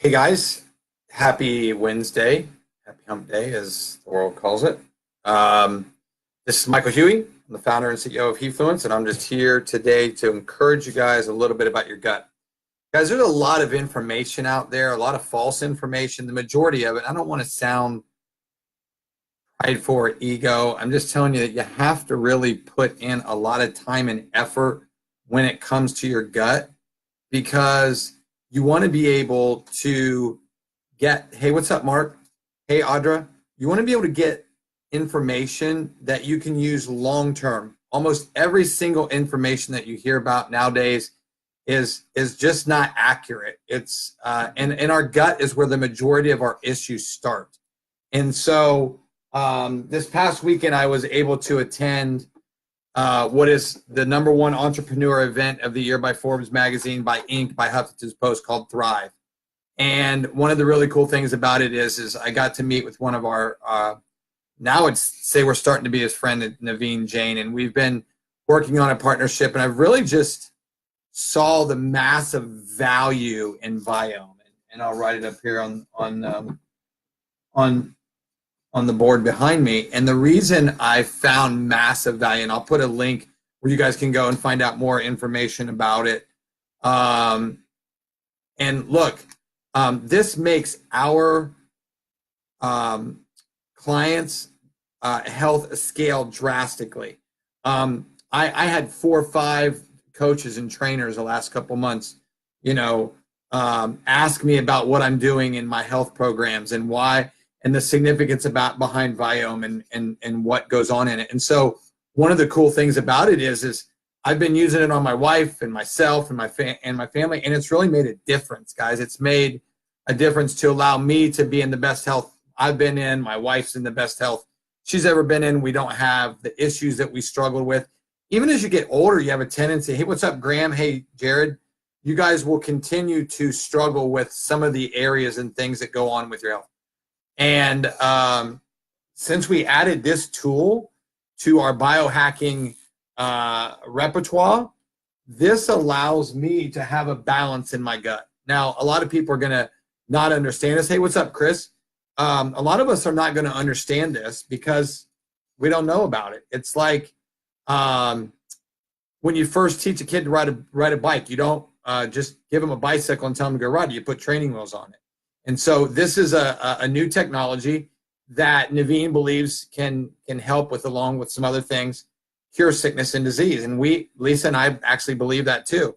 Hey guys, happy Wednesday, happy hump day as the world calls it. Um, this is Michael Huey. I'm the founder and CEO of He-Fluence, and I'm just here today to encourage you guys a little bit about your gut. Guys, there's a lot of information out there, a lot of false information, the majority of it. I don't want to sound prideful or ego. I'm just telling you that you have to really put in a lot of time and effort when it comes to your gut because you want to be able to hey, what's up, Mark? Hey, Audra. You want to be able to get information that you can use long term. Almost every single information that you hear about nowadays is just not accurate. It's and our gut is where the majority of our issues start. And so this past weekend, I was able to attend what is the #1 entrepreneur event of the year by Forbes magazine, by Inc., by Huffington Post, called Thrive. And one of the really cool things about it is I got to meet with one of our, now I'd say we're starting to be his friend, Naveen Jain, and we've been working on a partnership, and I've really just saw the massive value in Viome. And I'll write it up here on the board behind me. And the reason I found massive value, and I'll put a link where you guys can go and find out more information about it. And look, this makes our clients' health scale drastically. I had 4 or 5 coaches and trainers the last couple months, ask me about what I'm doing in my health programs and why, and the significance behind Viome and what goes on in it. And so one of the cool things about it is I've been using it on my wife and myself and my family, and it's really made a difference, guys. It's made a difference to allow me to be in the best health I've been in. My wife's in the best health she's ever been in. We don't have the issues that we struggled with. Even as you get older, you have a tendency, hey, what's up, Graham? Hey, Jared. You guys will continue to struggle with some of the areas and things that go on with your health. And since we added this tool to our biohacking repertoire, this allows me to have a balance in my gut. Now, a lot of people are going to not understand this. Hey, what's up, Chris? A lot of us are not going to understand this because we don't know about it. It's like when you first teach a kid to ride a bike, you don't just give them a bicycle and tell them to go ride it. You put training wheels on it. And so this is a new technology that Naveen believes can help with, along with some other things, cure sickness and disease. And Lisa and I actually believe that too.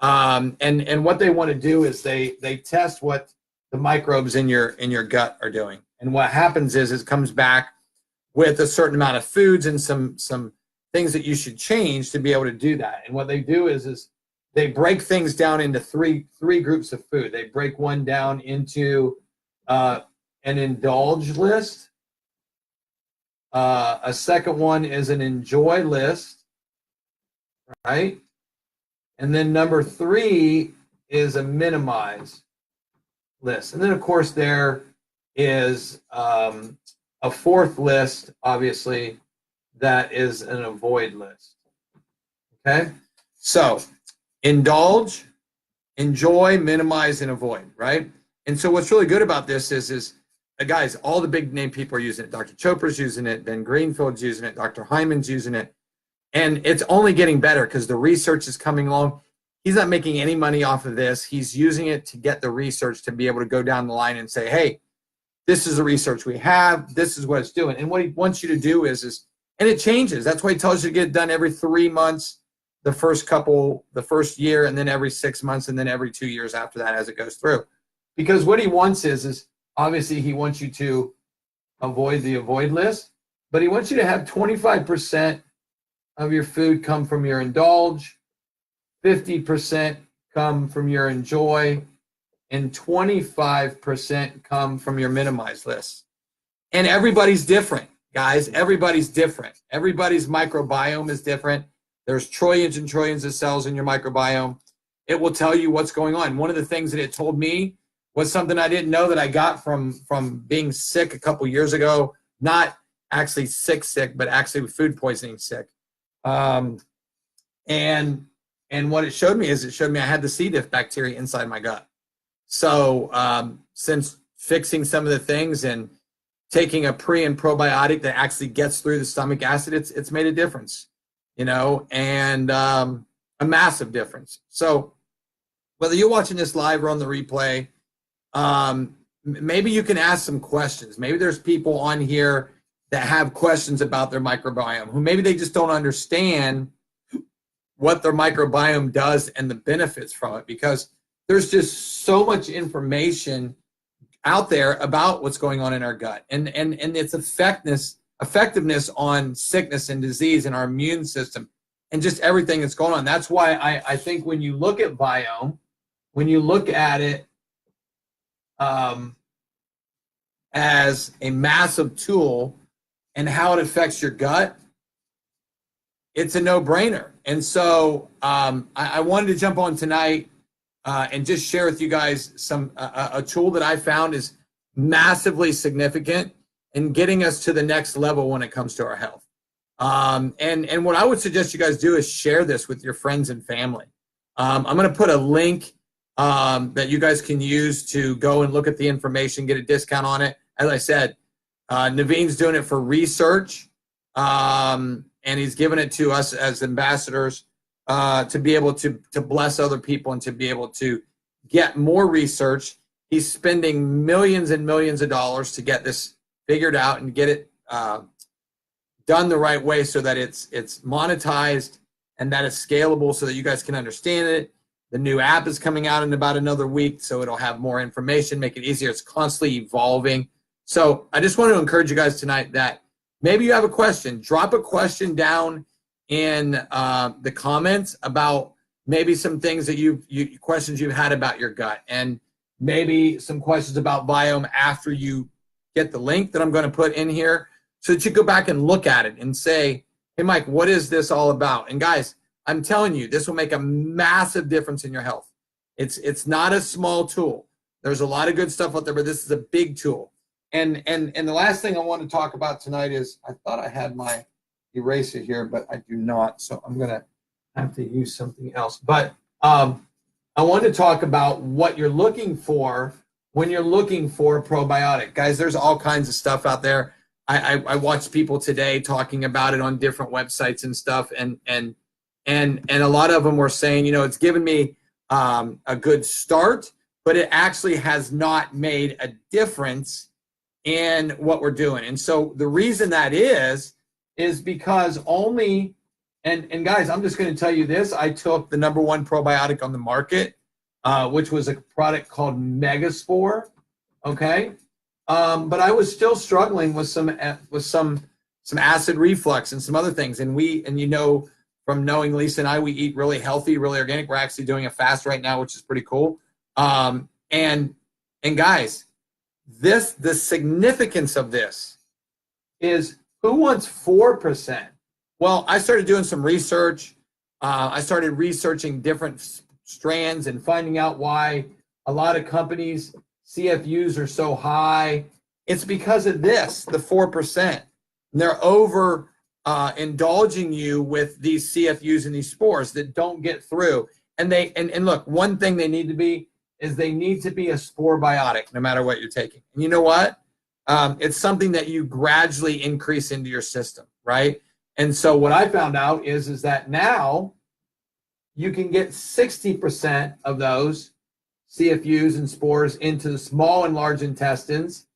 And what they want to do is they test what the microbes in your gut are doing. And what happens is it comes back with a certain amount of foods and some things that you should change to be able to do that. And what they do is they break things down into three groups of food. They break one down into an indulge list. A second one is an enjoy list, right? And then number 3 is a minimize list. And then, of course, there is a 4th list, obviously, that is an avoid list. Okay? So indulge, enjoy, minimize, and avoid, right? And so what's really good about this is guys, all the big name people are using it. Dr. Chopra's using it. Ben Greenfield's using it. Dr. Hyman's using it. And it's only getting better because the research is coming along. He's not making any money off of this. He's using it to get the research to be able to go down the line and say, hey, this is the research we have. This is what it's doing. And what he wants you to do is and it changes. That's why he tells you to get it done every 3 months, the first year, and then every 6 months, and then every 2 years after that as it goes through. Because what he wants is obviously he wants you to avoid the avoid list, but he wants you to have 25% of your food come from your indulge, 50% come from your enjoy, and 25% come from your minimize list. And everybody's different, guys. Everybody's different. Everybody's microbiome is different. There's trillions and trillions of cells in your microbiome. It will tell you what's going on. One of the things that it told me was something I didn't know that I got from being sick a couple years ago. Not actually sick, but actually food poisoning sick. And what it showed me is I had the C. diff bacteria inside my gut. So since fixing some of the things and taking a pre and probiotic that actually gets through the stomach acid, it's made a difference, you know, and a massive difference. So whether you're watching this live or on the replay, maybe you can ask some questions. Maybe there's people on here that have questions about their microbiome, who maybe they just don't understand what their microbiome does and the benefits from it, because there's just so much information out there about what's going on in our gut and its effectiveness on sickness and disease and our immune system and just everything that's going on. That's why I think when you look at Viome, when you look at it as a massive tool and how it affects your gut, it's a no-brainer. And so I wanted to jump on tonight and just share with you guys a tool that I found is massively significant in getting us to the next level when it comes to our health. And what I would suggest you guys do is share this with your friends and family. I'm going to put a link that you guys can use to go and look at the information, get a discount on it. As I said, Naveen's doing it for research, and he's giving it to us as ambassadors to be able to bless other people and to be able to get more research. He's spending millions and millions of dollars to get this figured out and get it done the right way so that it's monetized and that it's scalable so that you guys can understand it. The new app is coming out in about another week, so it'll have more information, make it easier. It's constantly evolving. So I just want to encourage you guys tonight that maybe you have a question. Drop a question down in the comments about maybe some things that questions you've had about your gut, and maybe some questions about Viome after you get the link that I'm going to put in here, so that you go back and look at it and say, hey, Mike, what is this all about? And guys, I'm telling you, this will make a massive difference in your health. It's not a small tool. There's a lot of good stuff out there, but this is a big tool. And the last thing I want to talk about tonight is, I thought I had my eraser here, but I do not. So I'm going to have to use something else. But I want to talk about what you're looking for when you're looking for a probiotic. Guys, there's all kinds of stuff out there. I watched people today talking about it on different websites and stuff. And a lot of them were saying, you know, it's given me a good start, but it actually has not made a difference in what we're doing. And so the reason that is because only, and guys, I'm just going to tell you this. I took the #1 probiotic on the market, which was a product called Megaspore. Okay. But I was still struggling with some acid reflux and some other things. And you know, from knowing Lisa and I, we eat really healthy, really organic. We're actually doing a fast right now, which is pretty cool. And guys, the significance of this is, who wants 4%? Well, I started doing some research. I started researching different strands and finding out why a lot of companies' CFUs are so high. It's because of this, the 4%. And they're over indulging you with these CFUs and these spores that don't get through. And look, one thing they need to be is they need to be a spore biotic, no matter what you're taking. And you know what? It's something that you gradually increase into your system, right? And so what I found out is that now you can get 60% of those CFUs and spores into the small and large intestines,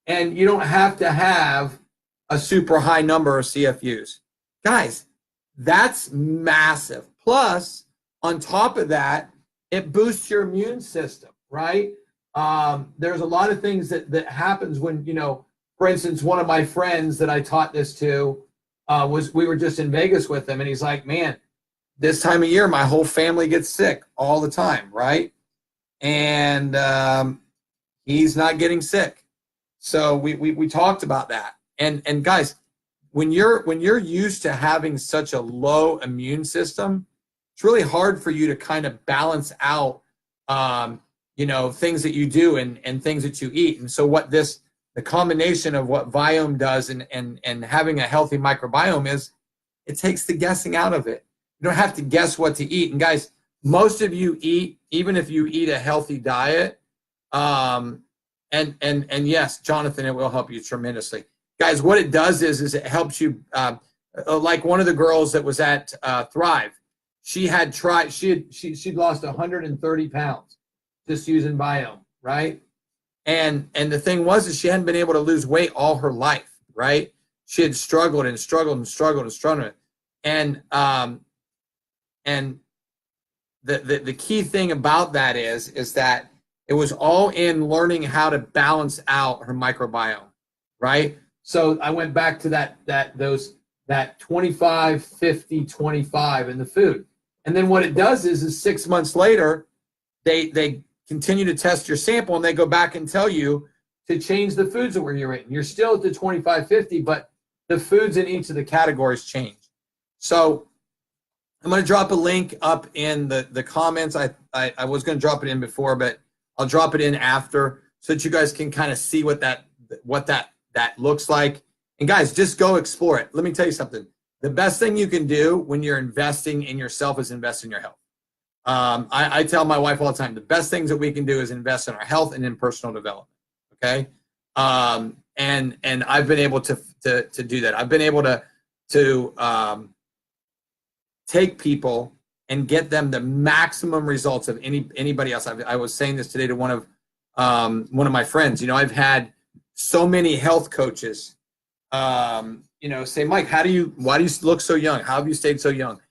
and you don't have to have a super high number of CFUs. Guys, that's massive. Plus, on top of that, it boosts your immune system, right? There's a lot of things that happens when, you know, for instance, one of my friends that I taught this to we were just in Vegas with him, and he's like, man, this time of year, my whole family gets sick all the time, right? And he's not getting sick. So we talked about that. And guys, when you're used to having such a low immune system, it's really hard for you to kind of balance out, you know, things that you do and things that you eat. And so the combination of what Viome does and having a healthy microbiome is, it takes the guessing out of it. You don't have to guess what to eat. And guys, most of you eat, even if you eat a healthy diet, And yes, Jonathan, it will help you tremendously. Guys, what it does is it helps you, like one of the girls that was at Thrive, she'd lost 130 pounds just using Viome, right? And the thing was is she hadn't been able to lose weight all her life, right? She had struggled and struggled and struggled and struggled. And the key thing about that is that it was all in learning how to balance out her microbiome, right? So I went back to that 25, 50, 25 in the food. And then what it does is 6 months later, they continue to test your sample and they go back and tell you to change the foods that you're eating. You're still at the 25, 50, but the foods in each of the categories change. So I'm going to drop a link up in the comments. I was going to drop it in before, but I'll drop it in after so that you guys can kind of see what that looks like. And guys, just go explore it. Let me tell you something. The best thing you can do when you're investing in yourself is invest in your health. I tell my wife all the time, the best things that we can do is invest in our health and in personal development. Okay. And I've been able to do that. I've been able to take people and get them the maximum results of anybody else. I was saying this today to one of my friends. You know, I've had so many health coaches, say, Mike, why do you look so young? How have you stayed so young?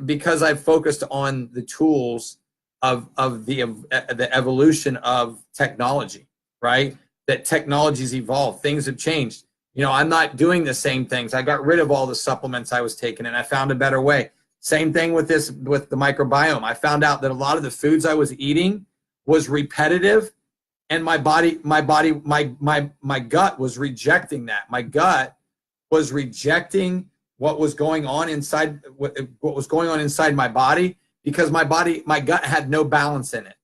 Because I've focused on the tools of the evolution of technology, right? That technology's evolved, things have changed. You know, I'm not doing the same things. I got rid of all the supplements I was taking and I found a better way. Same thing with the microbiome. I found out that a lot of the foods I was eating was repetitive, and my gut was rejecting that. My gut was rejecting what was going on inside my body because my gut had no balance in it.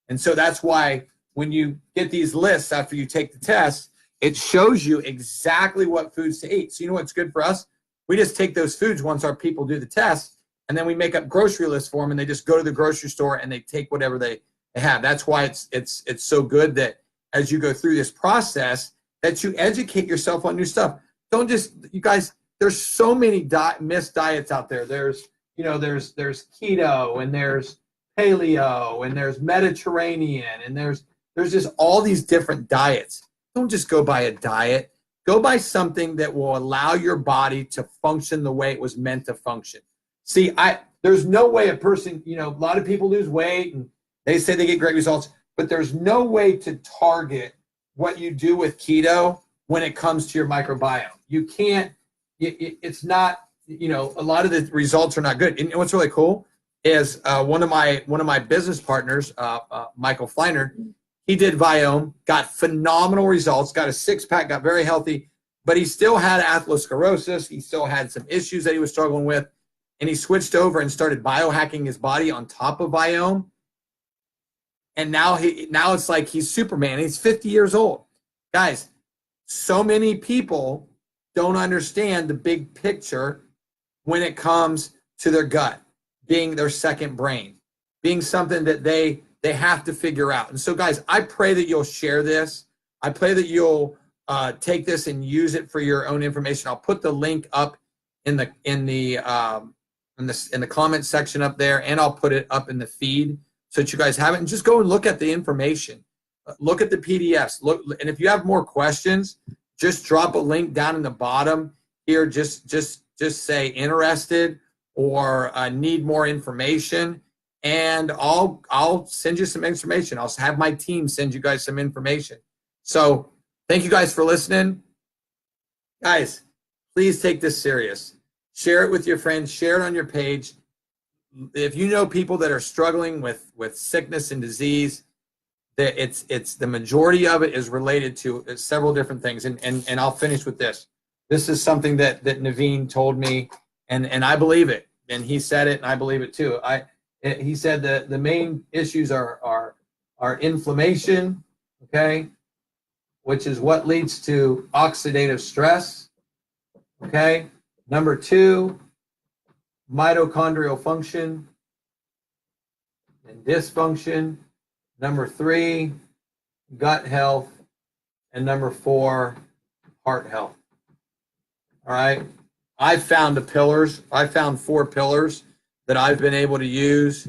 And so that's why when you get these lists after you take the test, it shows you exactly what foods to eat. So you know what's good for us? We just take those foods once our people do the test, and then we make up grocery lists for them, and they just go to the grocery store and they take whatever they have. That's why it's so good that as you go through this process, that you educate yourself on new stuff. Don't just, you guys, there's so many missed diets out there. There's keto, and there's paleo, and there's Mediterranean, and there's just all these different diets. Don't just go by a diet. Go by something that will allow your body to function the way it was meant to function. See, there's no way a person, a lot of people lose weight and they say they get great results, but there's no way to target what you do with keto when it comes to your microbiome. You can't, it's not, a lot of the results are not good. And what's really cool is one of my business partners, Michael Fleiner, he did Viome, got phenomenal results, got a six-pack, got very healthy, but he still had atherosclerosis. He still had some issues that he was struggling with. And he switched over and started biohacking his body on top of Viome. And now it's like he's Superman. He's 50 years old. Guys, so many people don't understand the big picture when it comes to their gut being their second brain, being something that they have to figure out. And so, guys, I pray that you'll share this. I pray that you'll take this and use it for your own information. I'll put the link up in the comment section up there, and I'll put it up in the feed so that you guys have it. And just go and look at the information. Look at the PDFs. And if you have more questions, just drop a link down in the bottom here. Just say interested or need more information, and I'll send you some information. I'll have my team send you guys some information. So thank you guys for listening. Guys, please take this serious. Share it with your friends. Share it on your page. If you know people that are struggling with sickness and disease, that it's the majority of it is related to several different things. And I'll finish with this. This is something that Naveen told me, and I believe it. And he said it, and I believe it too. He said that the main issues are inflammation, okay, which is what leads to oxidative stress, okay. Number 2, mitochondrial function and dysfunction. Number 3, gut health, and number 4, heart health. All right. I found 4 pillars that I've been able to use.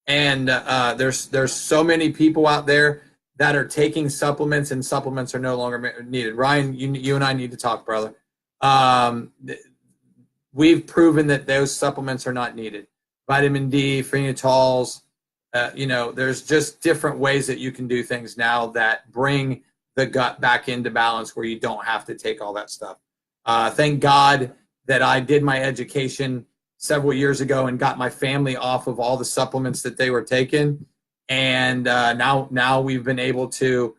There's so many people out there that are taking supplements, and supplements are no longer needed. Ryan, you and I need to talk, brother. We've proven that those supplements are not needed. Vitamin D, phenotols, there's just different ways that you can do things now that bring the gut back into balance where you don't have to take all that stuff. Thank God that I did my education several years ago and got my family off of all the supplements that they were taking. And now we've been able to,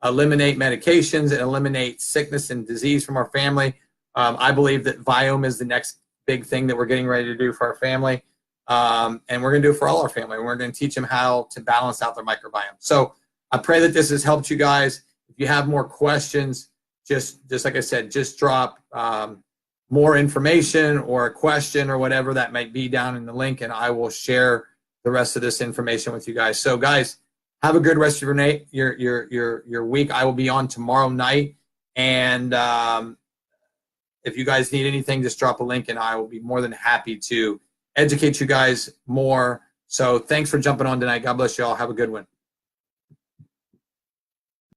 eliminate medications and eliminate sickness and disease from our family. I believe that Viome is the next big thing that we're getting ready to do for our family. And we're going to do it for all our family. We're going to teach them how to balance out their microbiome. So I pray that this has helped you guys. If you have more questions, just like I said, just drop more information or a question or whatever that might be down in the link, and I will share the rest of this information with you guys. So guys, have a good rest of your week. I will be on tomorrow night, and if you guys need anything, just drop a link and I will be more than happy to educate you guys more. So thanks for jumping on tonight. God bless you all. Have a good one.